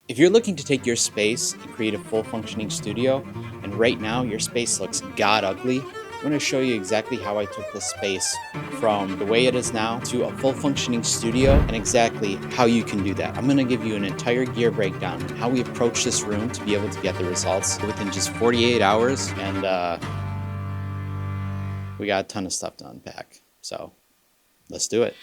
If you're looking to take your space and create a full functioning studio, and right now your space looks god ugly, I'm going to show you exactly how I took this space from the way it is now to a full functioning studio and exactly how you can do that. I'm going to give you an entire gear breakdown on how we approach this room to be able to get the results within just 48 hours. And we got a ton of stuff to unpack. So let's do it.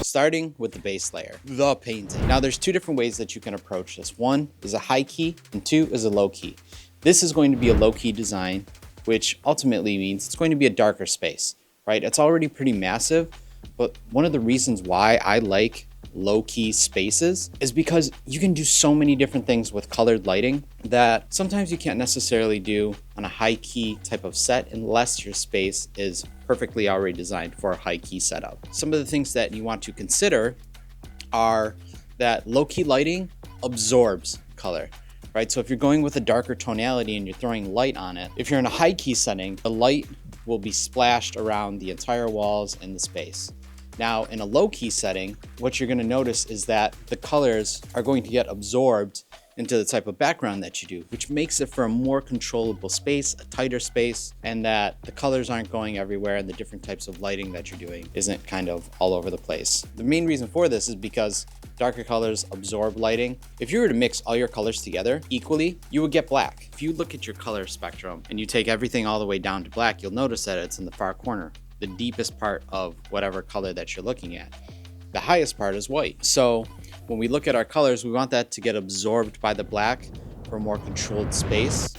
Starting with the base layer, the painting. Now there's two different ways that you can approach this. One is a high key and two is a low key. This is going to be a low key design, which ultimately means it's going to be a darker space, right? It's already pretty massive, but one of the reasons why I like low key spaces is because you can do so many different things with colored lighting that sometimes you can't necessarily do on a high key type of set unless your space is perfectly already designed for a high key setup. Some of the things that you want to consider are that low key lighting absorbs color, right? So if you're going with a darker tonality and you're throwing light on it, if you're in a high key setting, the light will be splashed around the entire walls and the space. Now, in a low key setting, what you're gonna notice is that the colors are going to get absorbed into the type of background that you do, which makes it for a more controllable space, a tighter space, and that the colors aren't going everywhere and the different types of lighting that you're doing isn't kind of all over the place. The main reason for this is because darker colors absorb lighting. If you were to mix all your colors together equally, you would get black. If you look at your color spectrum and you take everything all the way down to black, you'll notice that it's in the far corner, the deepest part of whatever color that you're looking at. The highest part is white. So when we look at our colors, we want that to get absorbed by the black for a more controlled space.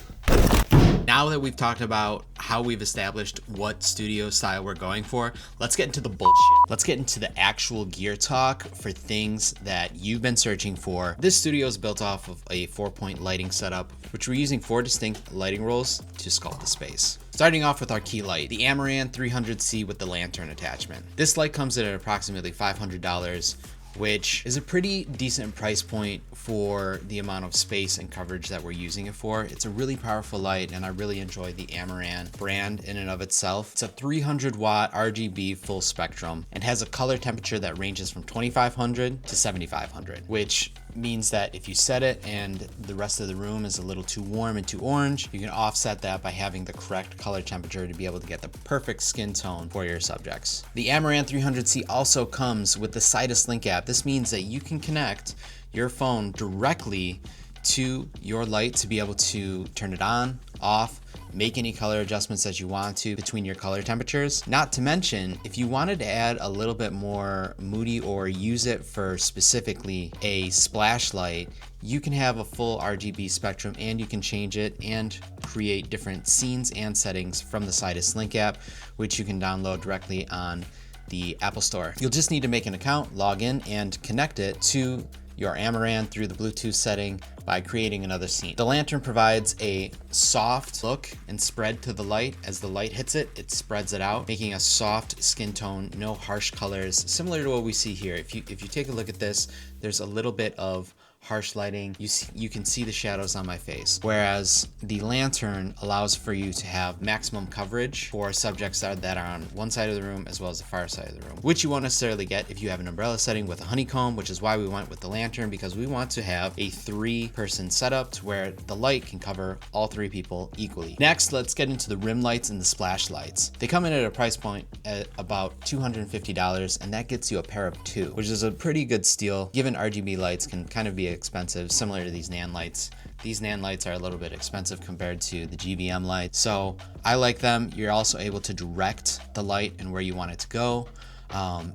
Now that we've talked about how we've established what studio style we're going for, let's get into the bullshit. Let's get into the actual gear talk for things that you've been searching for. This studio is built off of a 4-point lighting setup, which we're using 4 distinct lighting rolls to sculpt the space. Starting off with our key light, the Amaran 300C with the lantern attachment. This light comes in at approximately $500, which is a pretty decent price point for the amount of space and coverage that we're using it for. It's a really powerful light and I really enjoy the Amaran brand in and of itself. It's a 300 watt RGB full spectrum and has a color temperature that ranges from 2500 to 7500, which means that if you set it and the rest of the room is a little too warm and too orange, you can offset that by having the correct color temperature to be able to get the perfect skin tone for your subjects. The Amaran 300C also comes with the Sidus Link app. This means that you can connect your phone directly to your light to be able to turn it on, off, make any color adjustments that you want to between your color temperatures. Not to mention, if you wanted to add a little bit more moody or use it for specifically a splash light, you can have a full RGB spectrum and you can change it and create different scenes and settings from the Sidus Link app, which you can download directly on the Apple Store. You'll just need to make an account, log in, and connect it to your Amaran through the Bluetooth setting by creating another scene. The lantern provides a soft look and spread to the light. As the light hits it, it spreads it out, making a soft skin tone, no harsh colors, similar to what we see here. If you take a look at this, there's a little bit of harsh lighting. You can see the shadows on my face. Whereas the lantern allows for you to have maximum coverage for subjects that are on one side of the room as well as the far side of the room, which you won't necessarily get if you have an umbrella setting with a honeycomb, which is why we went with the lantern, because we want to have a 3-person setup to where the light can cover all 3 people equally. Next, let's get into the rim lights and the splash lights. They come in at a price point at about $250, and that gets you a pair of 2, which is a pretty good steal given RGB lights can kind of be expensive, similar to these NAN lights. These NAN lights are a little bit expensive compared to the GVM lights, so I like them. You're also able to direct the light and where you want it to go.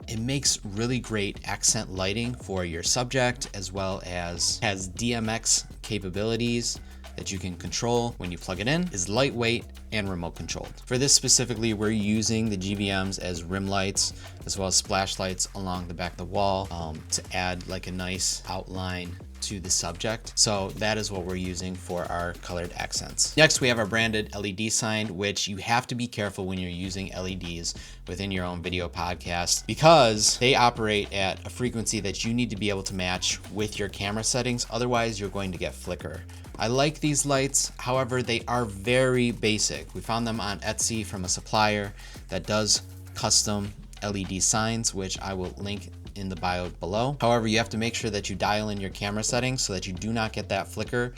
It makes really great accent lighting for your subject, as well as has DMX capabilities that you can control when you plug it in, is lightweight and remote controlled. For this specifically, we're using the GVMs as rim lights as well as splash lights along the back of the wall to add like a nice outline to the subject. So that is what we're using for our colored accents. Next, we have our branded LED sign, which you have to be careful when you're using LEDs within your own video podcast because they operate at a frequency that you need to be able to match with your camera settings. Otherwise, you're going to get flicker. I like these lights, however, they are very basic. We found them on Etsy from a supplier that does custom LED signs, which I will link in the bio below. However, you have to make sure that you dial in your camera settings so that you do not get that flicker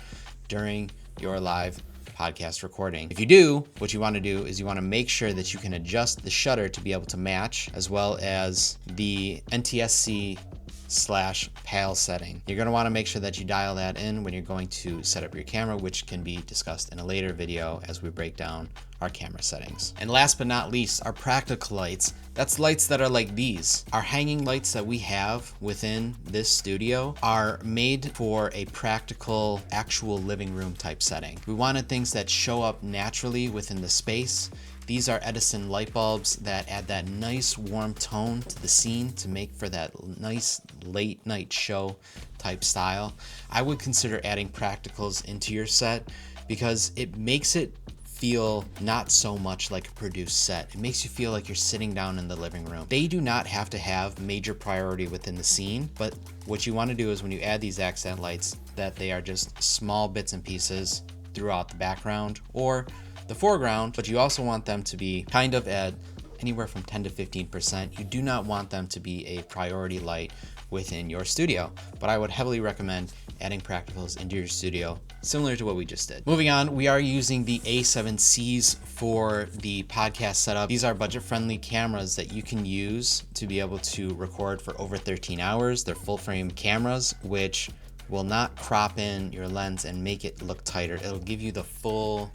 during your live podcast recording. If you do, what you want to do is you want to make sure that you can adjust the shutter to be able to match, as well as the NTSC/PAL setting. You're going to want to make sure that you dial that in when you're going to set up your camera, which can be discussed in a later video as we break down our camera settings. And last but not least, our practical lights. That's lights that are like these. Our hanging lights that we have within this studio are made for a practical, actual living room type setting. We wanted things that show up naturally within the space. These are Edison light bulbs that add that nice warm tone to the scene to make for that nice late night show type style. I would consider adding practicals into your set because it makes it feel not so much like a produced set. It makes you feel like you're sitting down in the living room. They do not have to have major priority within the scene, but what you want to do is when you add these accent lights, that they are just small bits and pieces throughout the background or the foreground, but you also want them to be kind of at anywhere from 10 to 15%. You do not want them to be a priority light within your studio, but I would heavily recommend adding practicals into your studio, similar to what we just did. Moving on, we are using the A7Cs for the podcast setup. These are budget-friendly cameras that you can use to be able to record for over 13 hours. They're full-frame cameras, which will not crop in your lens and make it look tighter. It'll give you the full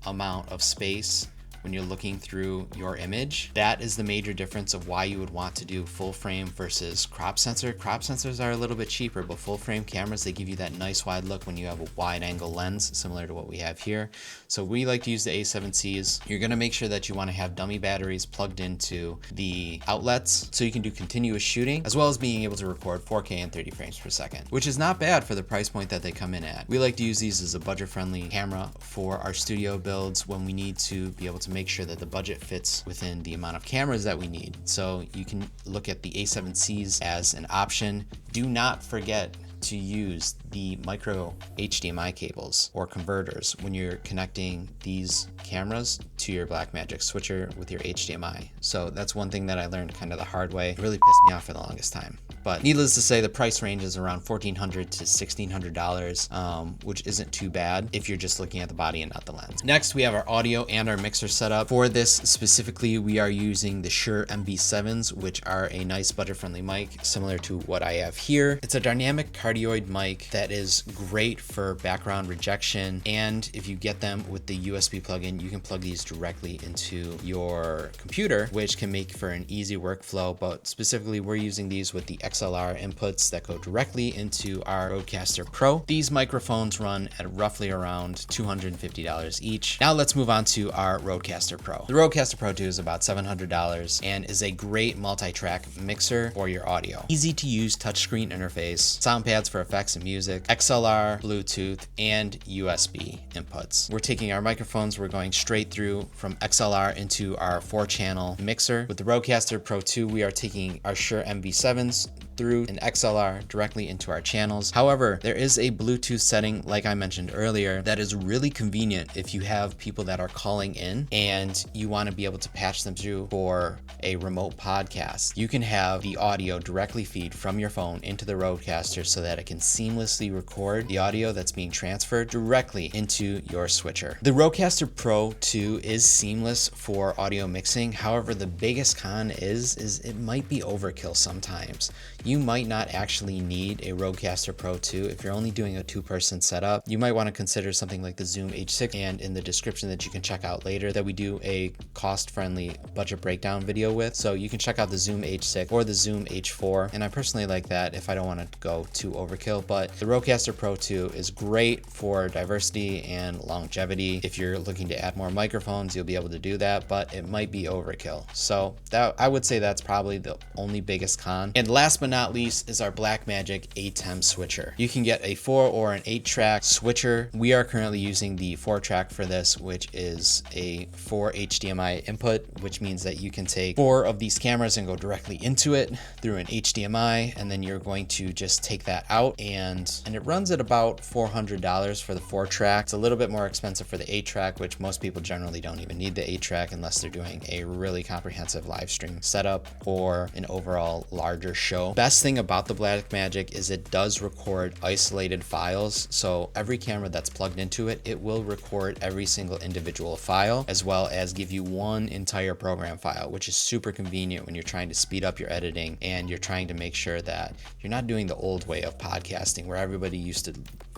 amount of space when you're looking through your image. That is the major difference of why you would want to do full frame versus crop sensor. Crop sensors are a little bit cheaper, but full frame cameras, they give you that nice wide look when you have a wide angle lens, similar to what we have here. So we like to use the A7Cs. You're gonna make sure that you wanna have dummy batteries plugged into the outlets so you can do continuous shooting, as well as being able to record 4K and 30 frames per second, which is not bad for the price point that they come in at. We like to use these as a budget-friendly camera for our studio builds when we need to be able to make sure that the budget fits within the amount of cameras that we need. So you can look at the A7Cs as an option. Do not forget to use the micro HDMI cables or converters when you're connecting these cameras to your Blackmagic switcher with your HDMI. So that's one thing that I learned kind of the hard way. It really pissed me off for the longest time. But needless to say, the price range is around $1,400 to $1,600, which isn't too bad if you're just looking at the body and not the lens. Next, we have our audio and our mixer setup. For this specifically, we are using the Shure MV7s, which are a nice budget-friendly mic, similar to what I have here. It's a dynamic cardioid mic that is great for background rejection, and if you get them with the USB plug-in, you can plug these directly into your computer, which can make for an easy workflow. But specifically, we're using these with the XLR inputs that go directly into our Rodecaster Pro. These microphones run at roughly around $250 each. Now let's move on to our Rodecaster Pro. The Rodecaster Pro 2 is about $700 and is a great multi-track mixer for your audio. Easy to use touchscreen interface, sound pads for effects and music, XLR, Bluetooth, and USB inputs. We're taking our microphones, we're going straight through from XLR into our 4-channel mixer. With the Rodecaster Pro 2, we are taking our Shure MV7s through an XLR directly into our channels. However, there is a Bluetooth setting, like I mentioned earlier, that is really convenient if you have people that are calling in and you want to be able to patch them through for a remote podcast. You can have the audio directly feed from your phone into the Rodecaster so that it can seamlessly record the audio that's being transferred directly into your switcher. The Rodecaster Pro 2 is seamless for audio mixing. However, the biggest con is it might be overkill sometimes. You might not actually need a Rodecaster Pro 2 if you're only doing a 2-person setup. You might want to consider something like the Zoom H6, and in the description that you can check out later that we do a cost-friendly budget breakdown video with. So you can check out the Zoom H6 or the Zoom H4, and I personally like that if I don't want to go too overkill. But the Rodecaster Pro 2 is great for diversity and longevity. If you're looking to add more microphones, you'll be able to do that, but it might be overkill. So that, I would say that's probably the only biggest con. And last but not least is our Blackmagic ATEM switcher. You can get a 4 or an 8-track switcher. We are currently using the 4-track for this, which is a 4 HDMI input, which means that you can take 4 of these cameras and go directly into it through an HDMI, and then you're going to just take that out, and it runs at about $400 for the 4-track. It's a little bit more expensive for the 8-track, which most people generally don't even need the 8-track unless they're doing a really comprehensive live stream setup or an overall larger show. Best thing about the Blackmagic is it does record isolated files. So every camera that's plugged into it, it will record every single individual file, as well as give you one entire program file, which is super convenient when you're trying to speed up your editing and you're trying to make sure that you're not doing the old way of podcasting where everybody used to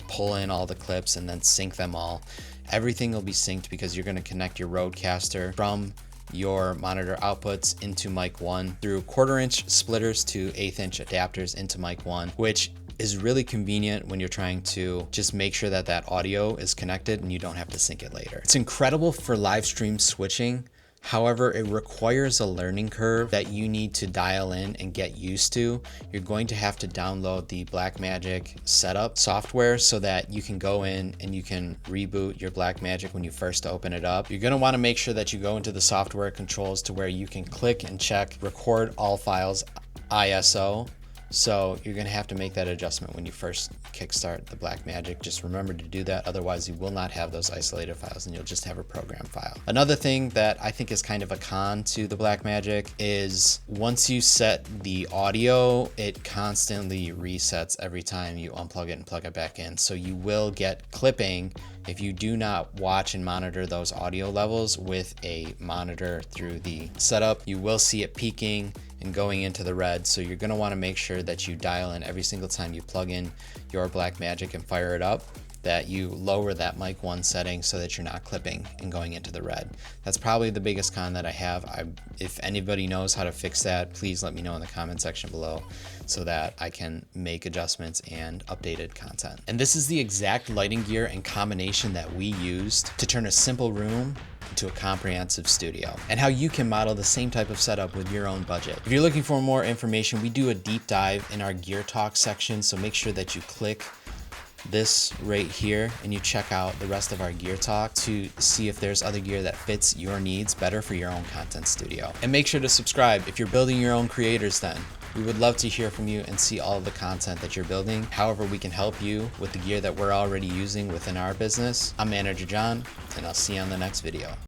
pull in all the clips and then sync them all. Everything will be synced because you're going to connect your Rodecaster from your monitor outputs into mic 1 through 1/4-inch splitters to 1/8-inch adapters into mic 1, which is really convenient when you're trying to just make sure that that audio is connected and you don't have to sync it later. It's incredible for live stream switching. However, it requires a learning curve that you need to dial in and get used to. You're going to have to download the Blackmagic setup software so that you can go in and you can reboot your Blackmagic when you first open it up. You're going to want to make sure that you go into the software controls to where you can click and check record all files ISO. So you're going to have to make that adjustment when you first kickstart the Blackmagic. Just remember to do that. Otherwise, you will not have those isolated files and you'll just have a program file. Another thing that I think is kind of a con to the Blackmagic is once you set the audio, it constantly resets every time you unplug it and plug it back in. So you will get clipping if you do not watch and monitor those audio levels with a monitor through the setup. You will see it peaking and going into the red. So you're gonna wanna make sure that you dial in every single time you plug in your Blackmagic and fire it up, that you lower that mic 1 setting so that you're not clipping and going into the red. That's probably the biggest con that I have. If anybody knows how to fix that, please let me know in the comment section below so that I can make adjustments and updated content. And this is the exact lighting gear and combination that we used to turn a simple room into a comprehensive studio, and how you can model the same type of setup with your own budget. If you're looking for more information, we do a deep dive in our gear talk section, so make sure that you click this right here and you check out the rest of our gear talk to see if there's other gear that fits your needs better for your own content studio. And make sure to subscribe if you're building your own creators then. We would love to hear from you and see all of the content that you're building. However, we can help you with the gear that we're already using within our business. I'm Manager John, and I'll see you on the next video.